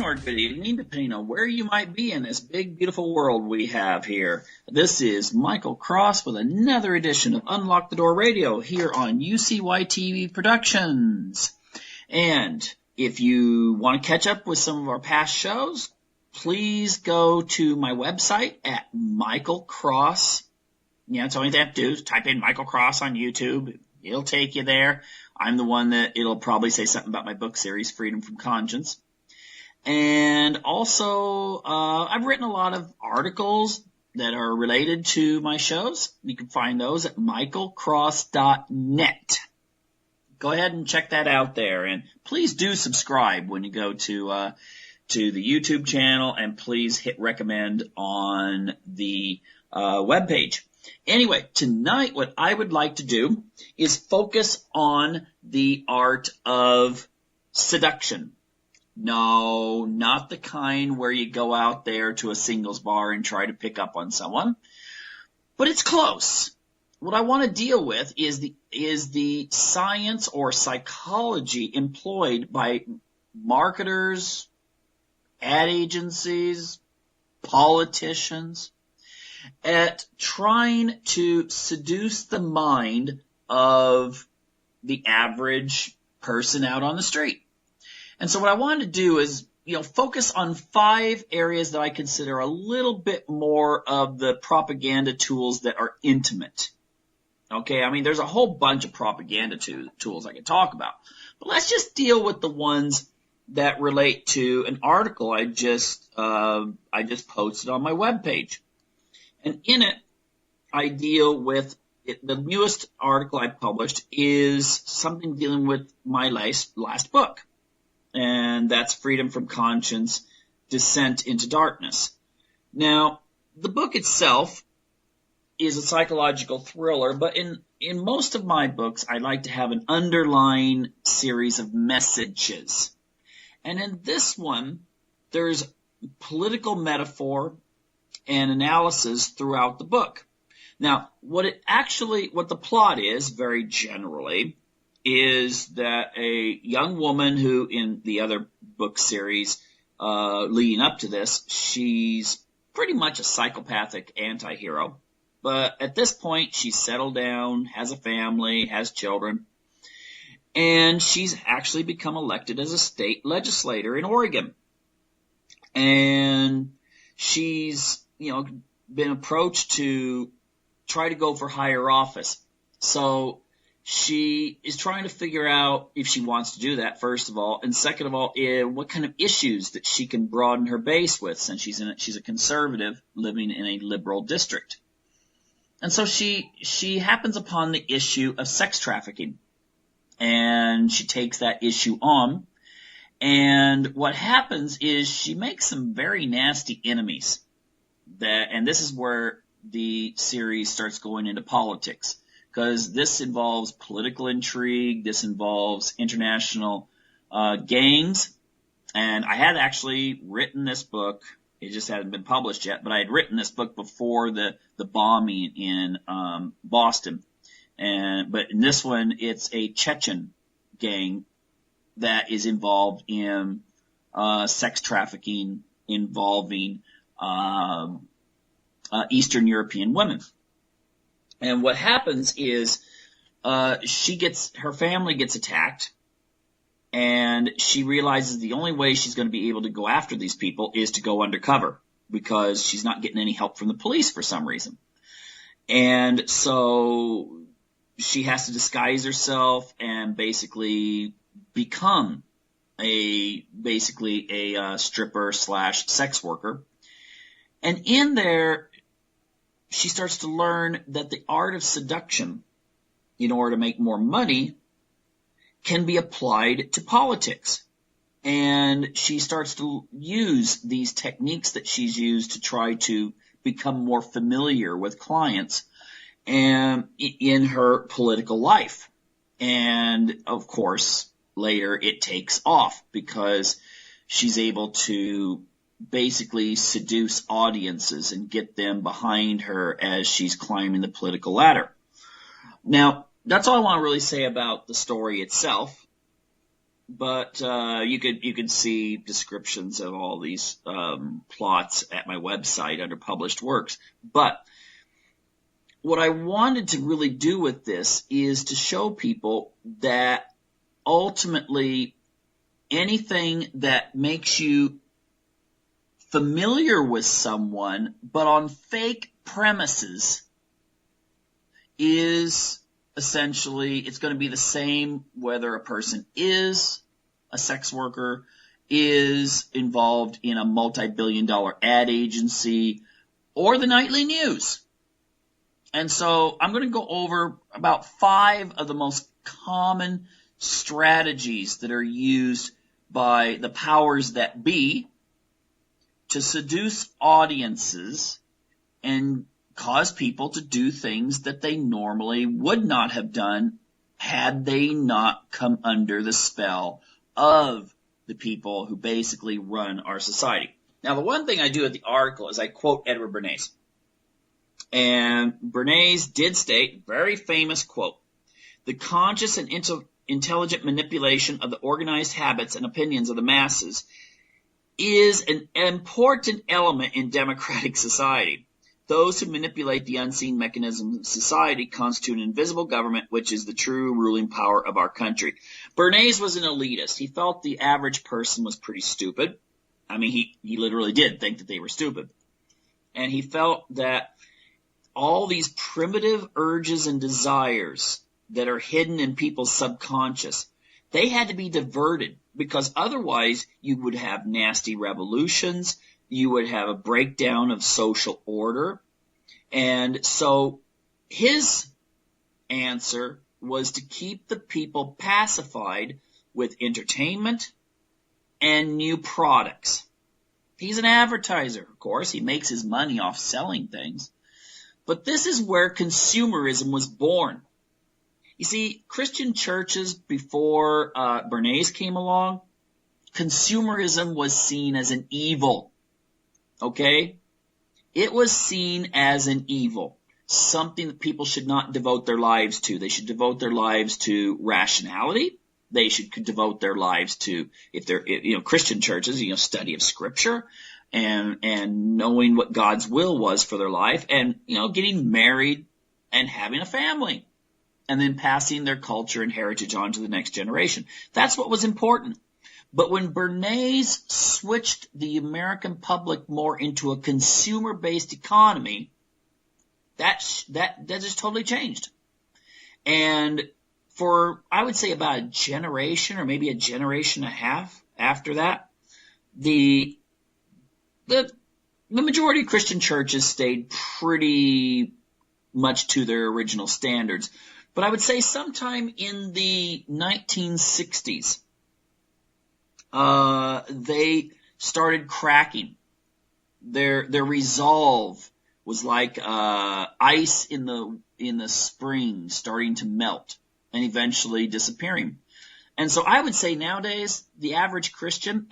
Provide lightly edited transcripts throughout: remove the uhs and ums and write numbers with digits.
afternoon or good evening, depending on where you might be in this big, beautiful world we have here. This is Michael Cross with another edition of Unlock the Door Radio here on UCY TV Productions. And if you want to catch up with some of our past shows, please go to my website at Michael Cross. Yeah, that's all you have to do is type in Michael Cross on YouTube. It'll take you there. I'm the one that it'll probably say something about my book series, Freedom from Conscience. And also, I've written a lot of articles that are related to my shows. You can find those at michaelcross.net. Go ahead and check that out there. And please do subscribe when you go to the YouTube channel, and please hit recommend on the webpage. Anyway, tonight what I would like to do is focus on the art of seduction. No, not the kind where you go out there to a singles bar and try to pick up on someone, but it's close. What I want to deal with is the science or psychology employed by marketers, ad agencies, politicians, at trying to seduce the mind of the average person out on the street. And so what I wanted to do is, focus on 5 areas that I consider a little bit more of the propaganda tools that are intimate. Okay, I mean, there's a whole bunch of propaganda tools I could talk about, but let's just deal with the ones that relate to an article I just posted on my webpage. And in it, I deal with the newest article I published is something dealing with my last book, and that's Freedom from Conscience, Descent into Darkness. Now, the book itself is a psychological thriller, but in most of my books, I like to have an underlying series of messages. And in this one, there's political metaphor and analysis throughout the book. Now, what the plot is, very generally, is that a young woman who, in the other book series leading up to this, she's pretty much a psychopathic anti-hero. But at this point, she's settled down, has a family, has children, and she's actually become elected as a state legislator in Oregon. And she's been approached to try to go for higher office. So she is trying to figure out if she wants to do that, first of all, and second of all, what kind of issues that she can broaden her base with, since she's a conservative living in a liberal district. And so she happens upon the issue of sex trafficking, and she takes that issue on. And what happens is she makes some very nasty enemies. And this is where the series starts going into politics, because this involves political intrigue, this involves international gangs, and I had actually written this book. It just hadn't been published yet, but I had written this book before the bombing in Boston. But in this one, it's a Chechen gang that is involved in sex trafficking involving Eastern European women. And what happens is her family gets attacked, and she realizes the only way she's going to be able to go after these people is to go undercover, because she's not getting any help from the police for some reason. And so she has to disguise herself and basically become a stripper / sex worker. And in there, she starts to learn that the art of seduction, in order to make more money, can be applied to politics. And she starts to use these techniques that she's used to try to become more familiar with clients and in her political life. And of course, later it takes off, because she's able to basically seduce audiences and get them behind her as she's climbing the political ladder. Now, that's all I want to really say about the story itself. but you could see descriptions of all these plots at my website under published works. But what I wanted to really do with this is to show people that ultimately anything that makes you familiar with someone but on fake premises is essentially, it's going to be the same whether a person is a sex worker, is involved in a multi-billion-dollar ad agency, or the nightly news. And so I'm going to go over about 5 of the most common strategies that are used by the powers that be to seduce audiences and cause people to do things that they normally would not have done had they not come under the spell of the people who basically run our society. Now, the one thing I do at the article is I quote Edward Bernays. And Bernays did state, very famous quote, "The conscious and intelligent manipulation of the organized habits and opinions of the masses is an important element in democratic society. Those who manipulate the unseen mechanisms of society constitute an invisible government, which is the true ruling power of our country." Bernays was an elitist. He felt the average person was pretty stupid. I mean, he literally did think that they were stupid. And he felt that all these primitive urges and desires that are hidden in people's subconscious, they had to be diverted, because otherwise you would have nasty revolutions, you would have a breakdown of social order. And so his answer was to keep the people pacified with entertainment and new products. He's an advertiser, of course. He makes his money off selling things. But this is where consumerism was born. You see, Christian churches before Bernays came along, consumerism was seen as an evil. Okay? It was seen as an evil, something that people should not devote their lives to. They should devote their lives to rationality. They should devote their lives to, if they're, Christian churches, study of Scripture and knowing what God's will was for their life, and, getting married and having a family, and then passing their culture and heritage on to the next generation. That's what was important. But when Bernays switched the American public more into a consumer-based economy, that just totally changed. And for, I would say, about a generation or maybe a generation and a half after that, the majority of Christian churches stayed pretty much to their original standards. But I would say sometime in the 1960s, they started cracking. Their resolve was like ice in the spring starting to melt and eventually disappearing. And so I would say nowadays the average Christian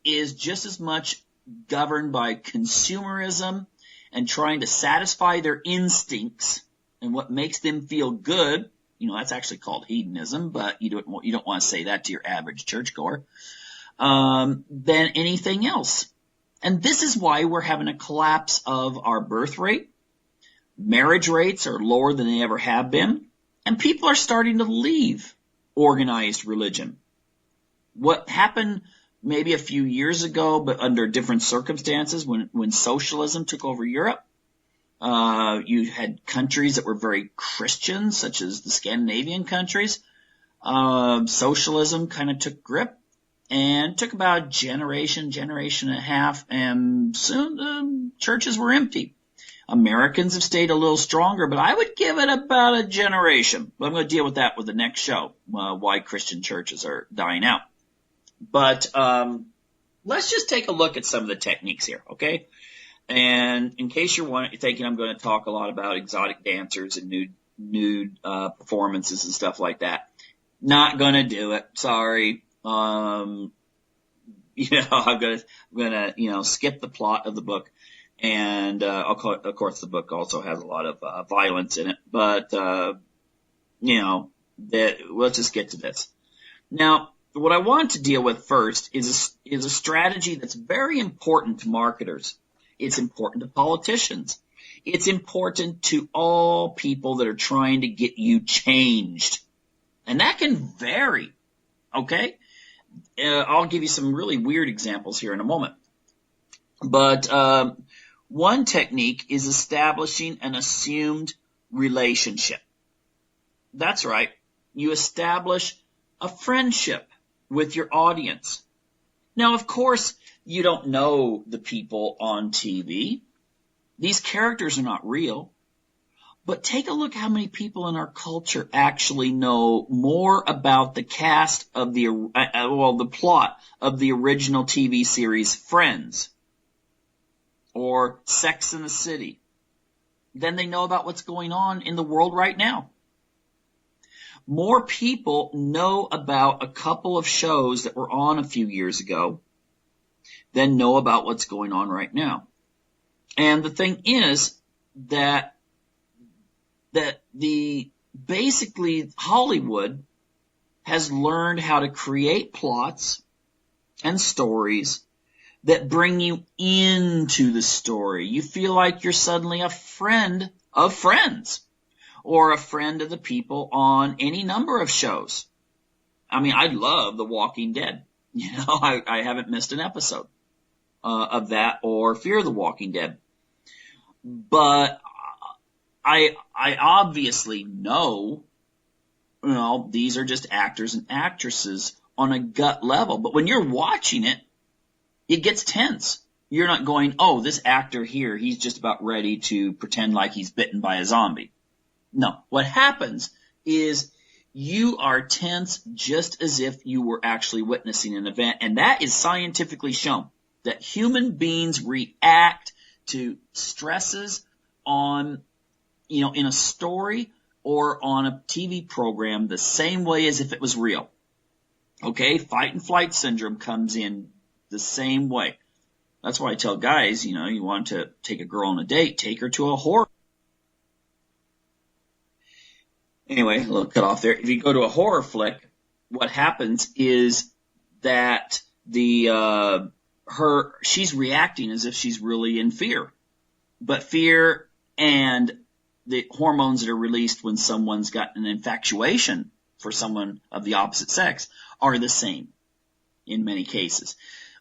is just as much governed by consumerism and trying to satisfy their instincts and what makes them feel good. That's actually called hedonism, but you don't want to say that to your average churchgoer, than anything else. And this is why we're having a collapse of our birth rate. Marriage rates are lower than they ever have been, and people are starting to leave organized religion. What happened maybe a few years ago, but under different circumstances, when socialism took over Europe, you had countries that were very Christian, such as the Scandinavian countries. Socialism kind of took grip and took about a generation and a half, and soon the churches were empty. Americans have stayed a little stronger, but I would give it about a generation. But I'm going to deal with that with the next show, why Christian churches are dying out. But let's just take a look at some of the techniques here, okay? And in case you're thinking I'm going to talk a lot about exotic dancers and nude performances and stuff like that, not going to do it. Sorry. I'm gonna skip the plot of the book, and of course the book also has a lot of violence in it. But let's just get to this. Now, what I want to deal with first is a strategy that's very important to marketers. It's important to politicians. It's important to all people that are trying to get you changed. And that can vary, okay? I'll give you some really weird examples here in a moment. But one technique is establishing an assumed relationship. That's right. You establish a friendship with your audience. Now, of course, you don't know the people on TV. These characters are not real. But take a look how many people in our culture actually know more about the cast of the plot of the original TV series Friends or Sex and the City than they know about what's going on in the world right now. More people know about a couple of shows that were on a few years ago than know about what's going on right now. And the thing is that basically Hollywood has learned how to create plots and stories that bring you into the story. You feel like you're suddenly a friend of friends or a friend of the people on any number of shows. I mean, I love The Walking Dead. You know, I haven't missed an episode of that or Fear the Walking Dead. But I obviously know, you know, these are just actors and actresses on a gut level. But when you're watching it, it gets tense. You're not going, oh, this actor here, he's just about ready to pretend like he's bitten by a zombie. No. What happens is you are tense just as if you were actually witnessing an event. And that is scientifically shown, that human beings react to stresses on, you know, in a story or on a TV program the same way as if it was real. Okay? Fight and flight syndrome comes in the same way. That's why I tell guys, you know, you want to take a girl on a date, take her to a horror. Anyway, a little cut off there. If you go to a horror flick, what happens is that she's reacting as if she's really in fear. But fear and the hormones that are released when someone's got an infatuation for someone of the opposite sex are the same in many cases.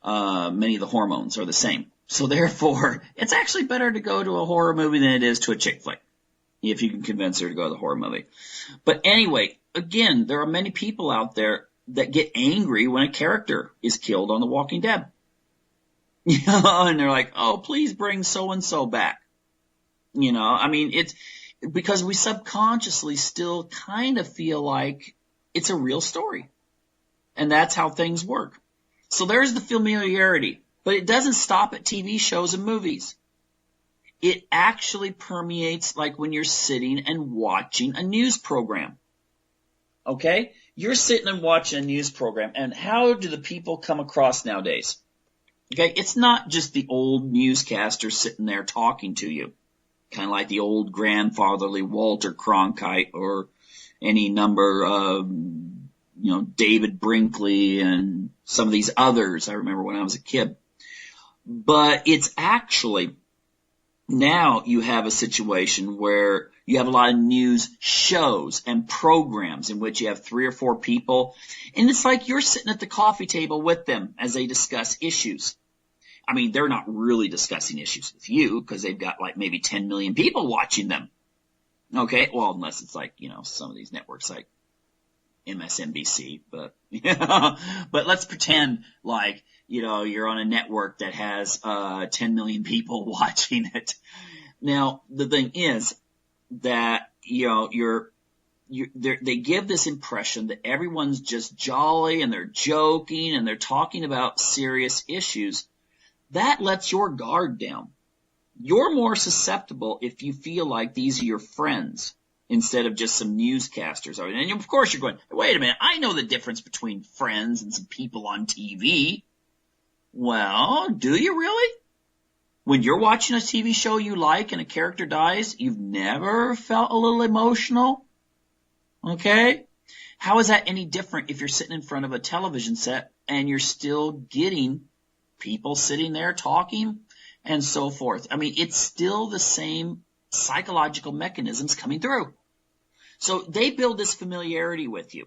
Many of the hormones are the same. So therefore, it's actually better to go to a horror movie than it is to a chick flick, if you can convince her to go to the horror movie. But anyway, again, there are many people out there that get angry when a character is killed on The Walking Dead. You know, and they're like, oh, please bring so-and-so back. You know, I mean, it's because we subconsciously still kind of feel like it's a real story. And that's how things work. So there's the familiarity. But it doesn't stop at TV shows and movies. It actually permeates like when you're sitting and watching a news program. Okay? You're sitting and watching a news program, and how do the people come across nowadays? Okay? It's not just the old newscaster sitting there talking to you, kind of like the old grandfatherly Walter Cronkite or any number of, you know, David Brinkley and some of these others I remember when I was a kid. But it's actually, now you have a situation where you have a lot of news shows and programs in which you have 3 or 4 people, and it's like you're sitting at the coffee table with them as they discuss issues. I mean, they're not really discussing issues with you because they've got like maybe 10 million people watching them. Okay? Well, unless it's like, you know, some of these networks like MSNBC, but, but let's pretend like, you know, you're on a network that has 10 million people watching it. Now, the thing is that, you know, they give this impression that everyone's just jolly and they're joking and they're talking about serious issues. That lets your guard down. You're more susceptible if you feel like these are your friends instead of just some newscasters. And of course you're going, wait a minute, I know the difference between friends and some people on TV. Well, do you really? When you're watching a TV show you like and a character dies, you've never felt a little emotional? Okay? How is that any different if you're sitting in front of a television set and you're still getting people sitting there talking and so forth? I mean, it's still the same psychological mechanisms coming through. So they build this familiarity with you,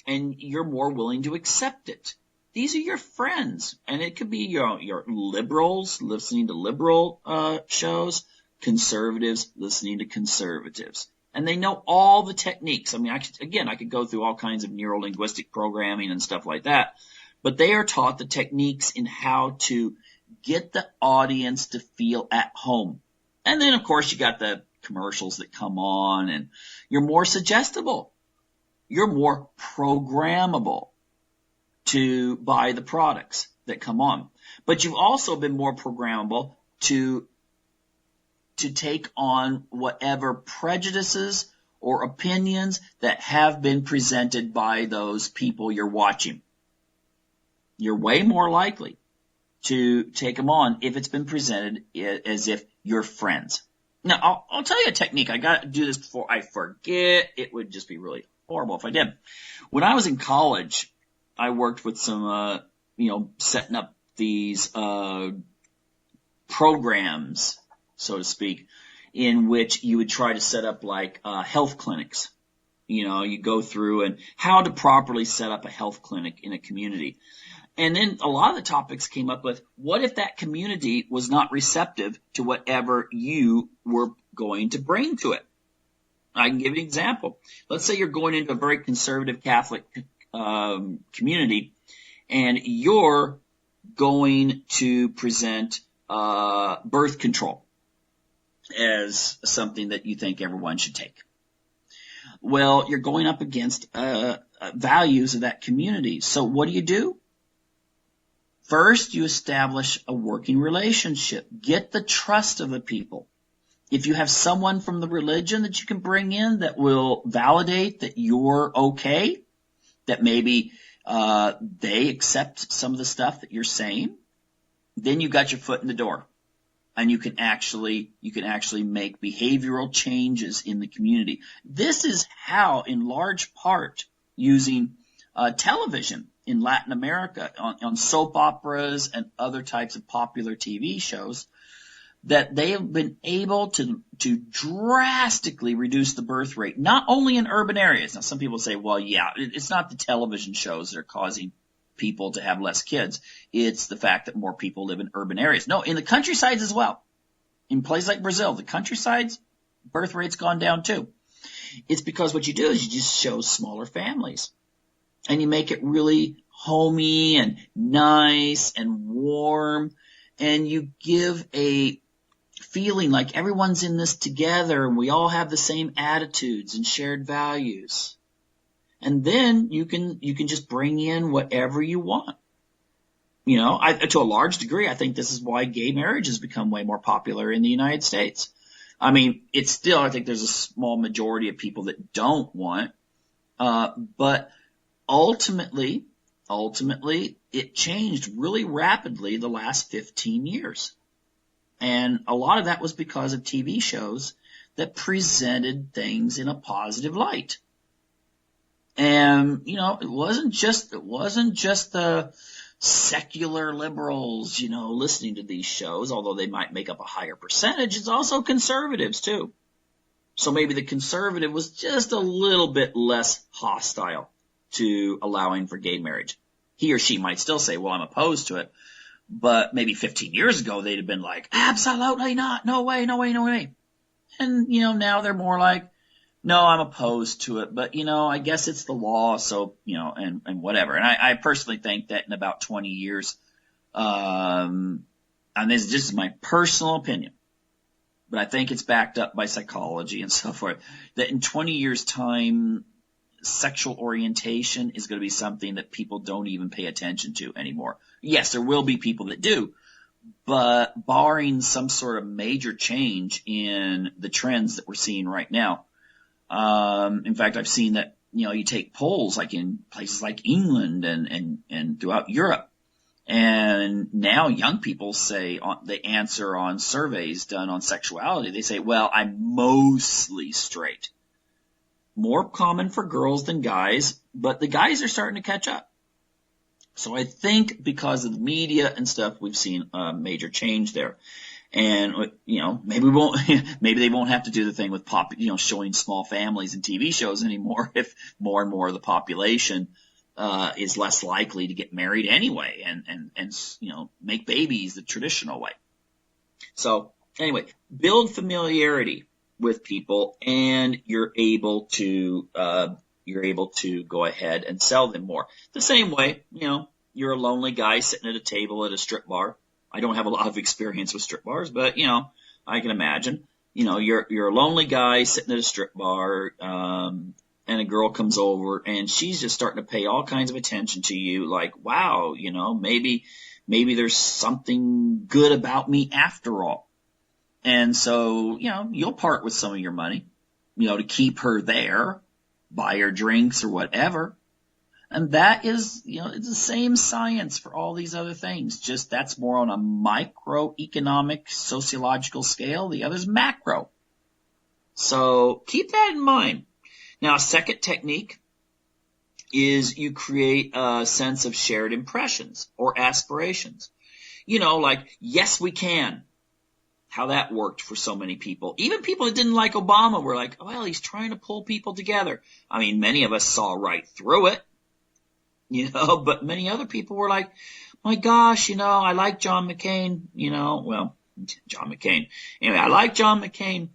and you're more willing to accept it. These are your friends, and it could be your liberals listening to liberal shows, conservatives listening to conservatives. And they know all the techniques. I mean, I could go through all kinds of neuro-linguistic programming and stuff like that, but they are taught the techniques in how to get the audience to feel at home. And then, of course, you got the commercials that come on, and you're more suggestible. You're more programmable to buy the products that come on. But you've also been more programmable to take on whatever prejudices or opinions that have been presented by those people you're watching. You're way more likely to take them on if it's been presented as if you're friends. Now, I'll tell you a technique. I got to do this before I forget. It would just be really horrible if I did. When I was in college, I worked with some, setting up these programs, so to speak, in which you would try to set up like health clinics. You go through and how to properly set up a health clinic in a community. And then a lot of the topics came up with, what if that community was not receptive to whatever you were going to bring to it? I can give you an example. Let's say you're going into a very conservative Catholic community, and you're going to present birth control as something that you think everyone should take. Well, you're going up against values of that community. So what do? First, you establish a working relationship. Get the trust of the people. If you have someone from the religion that you can bring in that will validate that you're okay, that maybe they accept some of the stuff that you're saying, then you got your foot in the door, and you can actually make behavioral changes in the community. This is how, in large part, using television in Latin America on soap operas and other types of popular TV shows, that they have been able to drastically reduce the birth rate, not only in urban areas. Now, some people say, well, yeah, it's not the television shows that are causing people to have less kids. It's the fact that more people live in urban areas. No, in the countrysides as well. In places like Brazil, the countrysides, birth rate's gone down too. It's because what you do is you just show smaller families. And you make it really homey and nice and warm. And you give a feeling like everyone's in this together and we all have the same attitudes and shared values. And then you can just bring in whatever you want. To a large degree, I think this is why gay marriage has become way more popular in the United States. I mean, it's still, I think there's a small majority of people that don't want, but ultimately, it changed really rapidly the last 15 years. And a lot of that was because of TV shows that presented things in a positive light. And, it wasn't just the secular liberals, listening to these shows, although they might make up a higher percentage. It's also conservatives too. So maybe the conservative was just a little bit less hostile to allowing for gay marriage. He or she might still say, well, I'm opposed to it. But maybe 15 years ago, they'd have been like, absolutely not. No way, no way, no way. And, now they're more like, no, I'm opposed to it. But, I guess it's the law. So, and whatever. And I personally think that in about 20 years, and this is my personal opinion, but I think it's backed up by psychology and so forth, that in 20 years' time, sexual orientation is going to be something that people don't even pay attention to anymore. Yes, there will be people that do, but barring some sort of major change in the trends that we're seeing right now. In fact, I've seen that, you take polls like in places like England and throughout Europe. And now young people say they answer on surveys done on sexuality. They say, well, I'm mostly straight. more common for girls than guys, but the guys are starting to catch up. So I think because of the media and stuff, we've seen a major change there. And, maybe we won't, maybe they won't have to do the thing with showing small families in TV shows anymore if more and more of the population, is less likely to get married anyway and make babies the traditional way. So anyway, build familiarity with people and you're able to go ahead and sell them more. The same way, you're a lonely guy sitting at a table at a strip bar. I don't have a lot of experience with strip bars, but, I can imagine, you're a lonely guy sitting at a strip bar, and a girl comes over and she's just starting to pay all kinds of attention to you. Like, wow, maybe there's something good about me after all. And so, you'll part with some of your money, to keep her there, buy her drinks or whatever. And that is, it's the same science for all these other things. Just that's more on a microeconomic, sociological scale. The other's macro. So keep that in mind. Now, a second technique is you create a sense of shared impressions or aspirations. Like, yes, we can. How that worked for so many people. Even people that didn't like Obama were like, well, he's trying to pull people together. I mean, many of us saw right through it. But many other people were like, my gosh, I like John McCain, John McCain. Anyway, I like John McCain,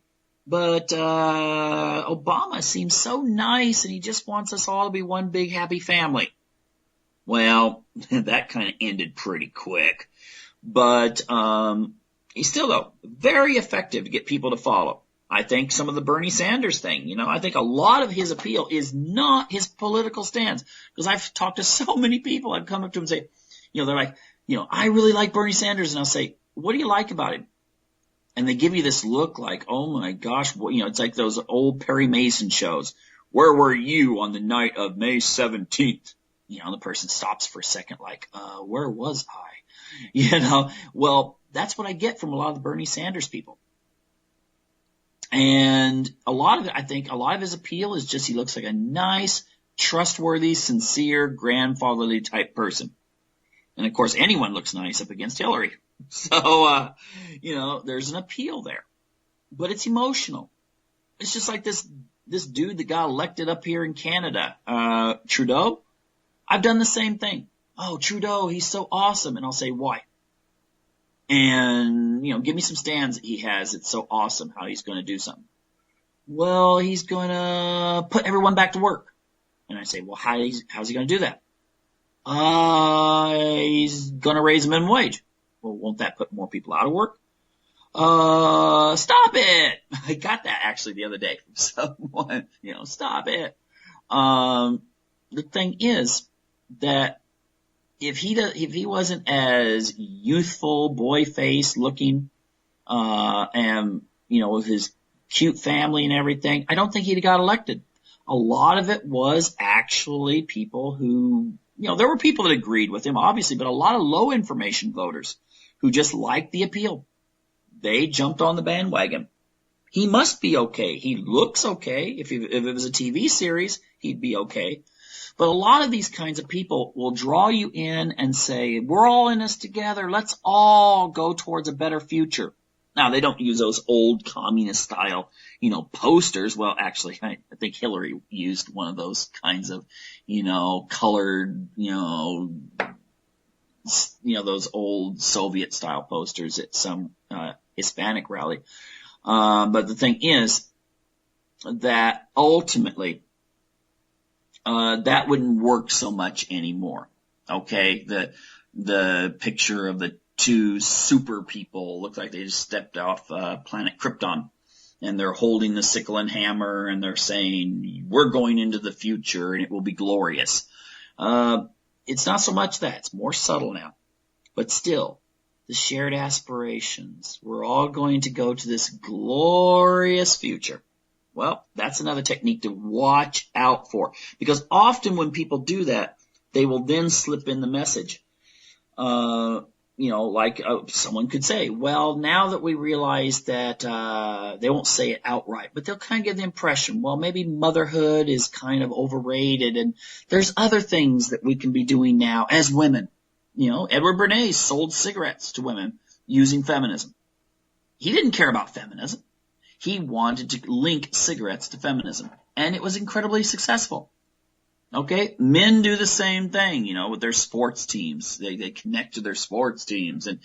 but, Obama seems so nice and he just wants us all to be one big happy family. Well, that kind of ended pretty quick, but, he's still though very effective to get people to follow. I think some of the Bernie Sanders thing, I think a lot of his appeal is not his political stance. Because I've talked to so many people, I've come up to them and say, they're like, I really like Bernie Sanders. And I'll say, what do you like about him? And they give you this look like, oh my gosh, it's like those old Perry Mason shows. Where were you on the night of May 17th? The person stops for a second like, where was I? Well, that's what I get from a lot of the Bernie Sanders people. And a lot of it, I think, a lot of his appeal is just he looks like a nice, trustworthy, sincere, grandfatherly type person. And of course, anyone looks nice up against Hillary. So, there's an appeal there. But it's emotional. It's just like this dude that got elected up here in Canada, Trudeau. I've done the same thing. Oh, Trudeau, he's so awesome. And I'll say, why? And, give me some stands that he has. It's so awesome how he's going to do something. Well, he's going to put everyone back to work. And I say, well, how's he going to do that? He's going to raise the minimum wage. Well, won't that put more people out of work? Stop it. I got that actually the other day from someone, stop it. The thing is that if he wasn't as youthful, boy face looking, and, with his cute family and everything, I don't think he'd have got elected. A lot of it was actually people who, there were people that agreed with him, obviously, but a lot of low information voters who just liked the appeal. They jumped on the bandwagon. He must be okay. He looks okay. If it was a TV series, he'd be okay. But a lot of these kinds of people will draw you in and say, we're all in this together. Let's all go towards a better future. Now, they don't use those old communist style, posters. Well, actually, I think Hillary used one of those kinds of, colored, those old Soviet style posters at some, Hispanic rally. But the thing is that ultimately, that wouldn't work so much anymore. Okay. The picture of the two super people look like they just stepped off, planet Krypton, and they're holding the sickle and hammer and they're saying, we're going into the future and it will be glorious. It's not so much that, it's more subtle now, but still the shared aspirations. We're all going to go to this glorious future. Well, that's another technique to watch out for, because often when people do that, they will then slip in the message. someone could say, well, now that we realize that, they won't say it outright, but they'll kind of give the impression, well, maybe motherhood is kind of overrated and there's other things that we can be doing now as women. Edward Bernays sold cigarettes to women using feminism. He didn't care about feminism. He wanted to link cigarettes to feminism, and it was incredibly successful. Okay, men do the same thing, with their sports teams. They connect to their sports teams. And,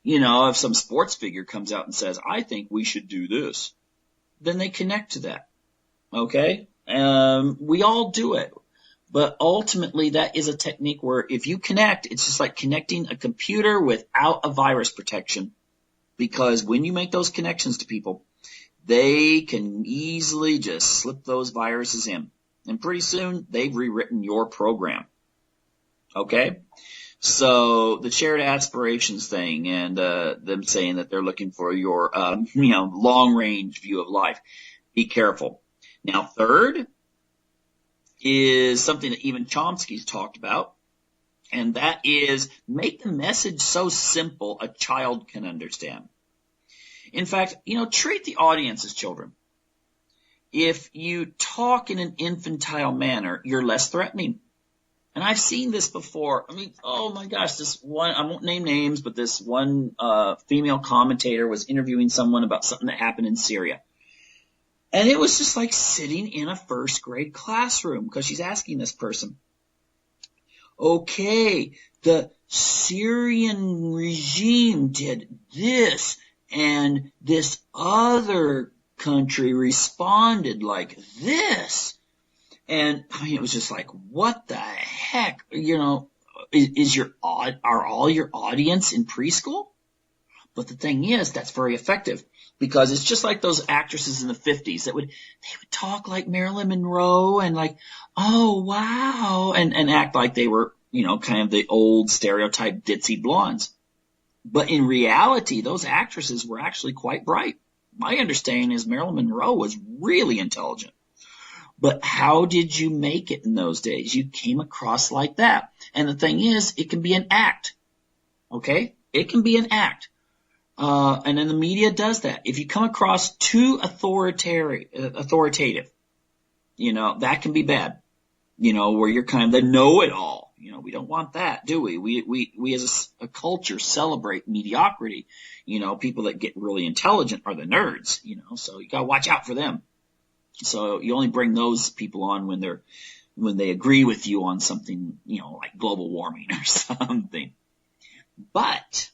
if some sports figure comes out and says, I think we should do this, then they connect to that. Okay? We all do it. But ultimately, that is a technique where if you connect, it's just like connecting a computer without a virus protection. Because when you make those connections to people, they can easily just slip those viruses in. And pretty soon, they've rewritten your program. Okay? So the shared aspirations thing and them saying that they're looking for your long-range view of life. Be careful. Now, third is something that even Chomsky's talked about, and that is make the message so simple a child can understand. In fact, treat the audience as children. If you talk in an infantile manner, you're less threatening. And I've seen this before. I mean, oh my gosh, this one, I won't name names, but this one female commentator was interviewing someone about something that happened in Syria. And it was just like sitting in a first grade classroom because she's asking this person, okay, the Syrian regime did this and this other country responded like this. And I mean, it was just like, what the heck? Are all your audience in preschool? But the thing is, that's very effective because it's just like those actresses in the 50s they would talk like Marilyn Monroe and like, oh wow, and act like they were, kind of the old stereotype ditzy blondes. But in reality, those actresses were actually quite bright. My understanding is Marilyn Monroe was really intelligent. But how did you make it in those days? You came across like that. And the thing is, it can be an act. Okay? It can be an act. And then the media does that. If you come across too authoritative, that can be bad. Where you're kind of the know-it-all. We don't want that, do we? We as a culture celebrate mediocrity. People that get really intelligent are the nerds, so you gotta watch out for them. So you only bring those people on when they agree with you on something, like global warming or something. But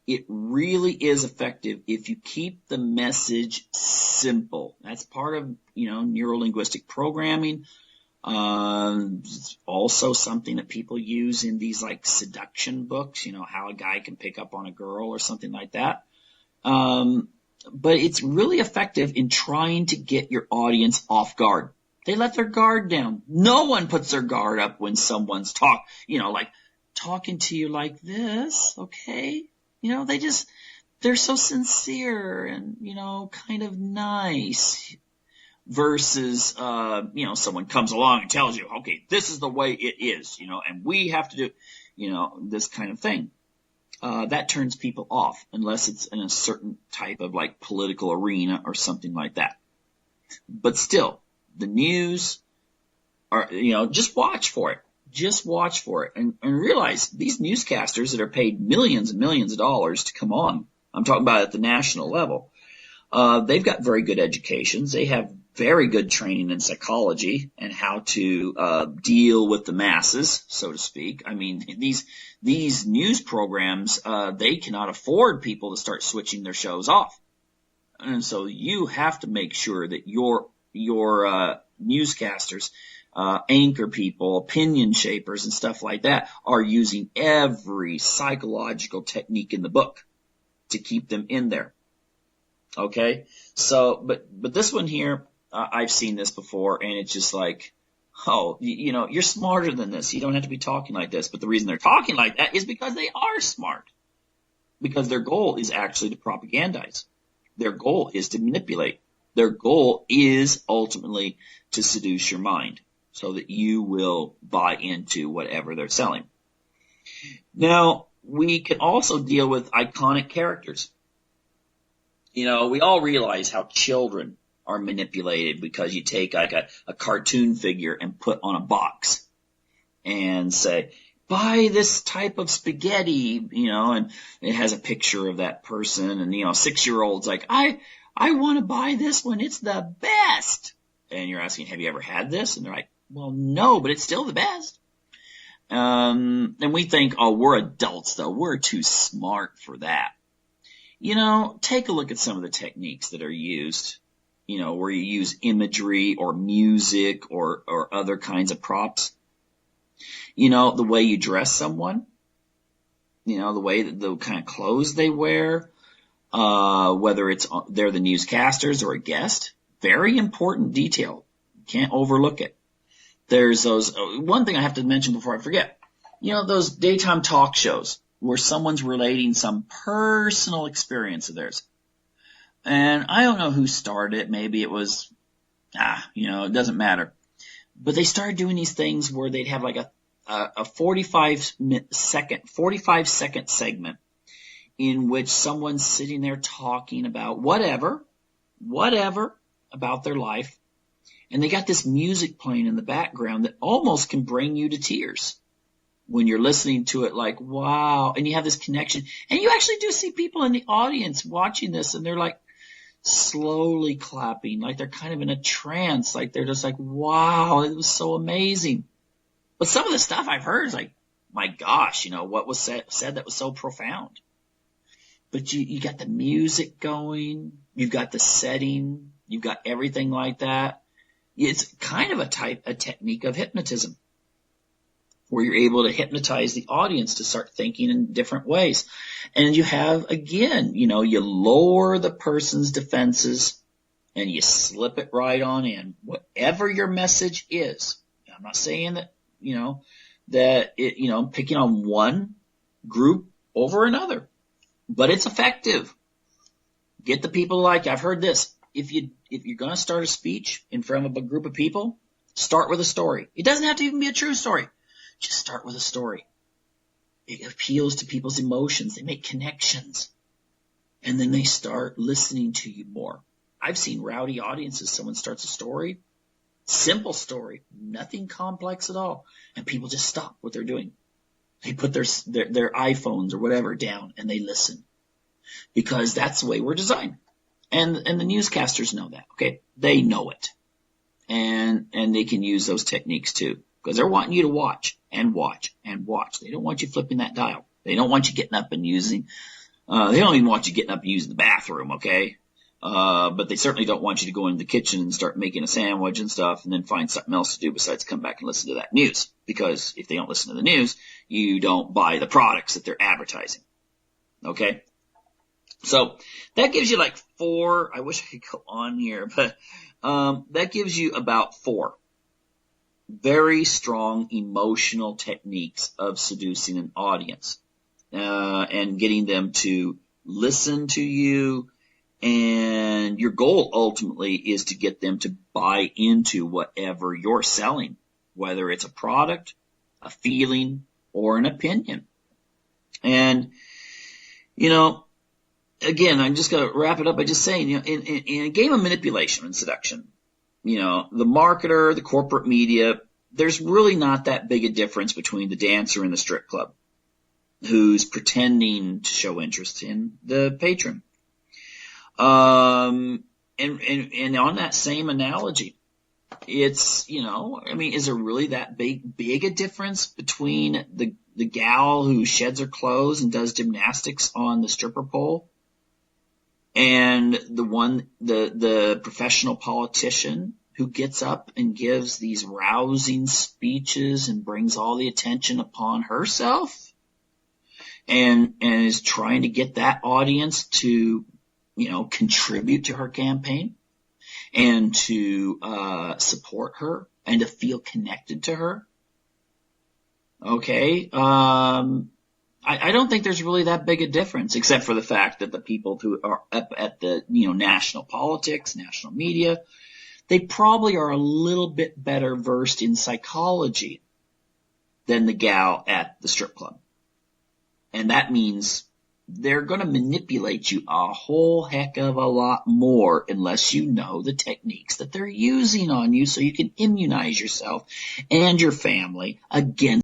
it really is effective if you keep the message simple. That's part of, neuro-linguistic programming. It's also something that people use in these like seduction books, how a guy can pick up on a girl or something like that. But it's really effective in trying to get your audience off guard. They let their guard down. No one puts their guard up when someone's talking to you like this, okay? They're so sincere and, kind of nice. Versus, someone comes along and tells you, okay, this is the way it is, and we have to do, this kind of thing. That turns people off unless it's in a certain type of like political arena or something like that. But still, the news are, just watch for it. Just watch for it and realize these newscasters that are paid millions and millions of dollars to come on, I'm talking about at the national level, they've got very good educations. They have very good training in psychology and how to deal with the masses, so to speak. I mean, these news programs, they cannot afford people to start switching their shows off. And so you have to make sure that your newscasters, anchor people, opinion shapers and stuff like that are using every psychological technique in the book to keep them in there. Okay? So, but this one here, I've seen this before, and it's just like, oh, you're smarter than this. You don't have to be talking like this. But the reason they're talking like that is because they are smart. Because their goal is actually to propagandize. Their goal is to manipulate. Their goal is ultimately to seduce your mind so that you will buy into whatever they're selling. Now, we can also deal with iconic characters. We all realize how children are manipulated because you take like a cartoon figure and put on a box and say, buy this type of spaghetti, and it has a picture of that person. And, 6-year-olds like, I want to buy this one. It's the best. And you're asking, have you ever had this? And they're like, well, no, but it's still the best. And we think, oh, we're adults though. We're too smart for that. Take a look at some of the techniques that are used, where you use imagery or music or other kinds of props. The way you dress someone, the way that the kind of clothes they wear, whether they're the newscasters or a guest. Very important detail. Can't overlook it. There's those, one thing I have to mention before I forget, those daytime talk shows where someone's relating some personal experience of theirs. And I don't know who started it. Maybe it was, it doesn't matter. But they started doing these things where they'd have like a 45-second segment in which someone's sitting there talking about whatever about their life. And they got this music playing in the background that almost can bring you to tears when you're listening to it, like, wow. And you have this connection. And you actually do see people in the audience watching this, and they're like slowly clapping, like they're kind of in a trance, like they're just like, wow, it was so amazing. But some of the stuff I've heard is like, my gosh, what was said that was so profound. But you got the music going, you've got the setting, you've got everything like that. It's kind of a technique of hypnotism, where you're able to hypnotize the audience to start thinking in different ways. And you have, again, you lower the person's defenses and you slip it right on in. Whatever your message is. I'm not saying that, picking on one group over another, but it's effective. Get the people like, I've heard this. If you're going to start a speech in front of a group of people, start with a story. It doesn't have to even be a true story. Just start with a story. It appeals to people's emotions. They make connections. And then they start listening to you more. I've seen rowdy audiences. Someone starts a story, simple story, nothing complex at all. And people just stop what they're doing. They put their iPhones or whatever down and they listen. Because that's the way we're designed. And the newscasters know that, okay? They know it. And they can use those techniques too. Because they're wanting you to watch and watch and watch. They don't want you flipping that dial. They don't want you getting up and using, they don't even want you getting up and using the bathroom, okay? But they certainly don't want you to go into the kitchen and start making a sandwich and stuff and then find something else to do besides come back and listen to that news. Because if they don't listen to the news, you don't buy the products that they're advertising. Okay? So that gives you like 4, I wish I could go on here, but that gives you about 4 very strong emotional techniques of seducing an audience and getting them to listen to you. And your goal ultimately is to get them to buy into whatever you're selling, whether it's a product, a feeling, or an opinion. And, again, I'm just going to wrap it up by just saying, in a game of manipulation and seduction, the marketer, the corporate media, there's really not that big a difference between the dancer and the strip club who's pretending to show interest in the patron. And on that same analogy, it's, is there really that big a difference between the gal who sheds her clothes and does gymnastics on the stripper pole and the professional politician who gets up and gives these rousing speeches and brings all the attention upon herself and is trying to get that audience to, contribute to her campaign and to support her and to feel connected to her? Okay. I don't think there's really that big a difference, except for the fact that the people who are up at the, national politics, national media, they probably are a little bit better versed in psychology than the gal at the strip club. And that means they're going to manipulate you a whole heck of a lot more unless you know the techniques that they're using on you so you can immunize yourself and your family against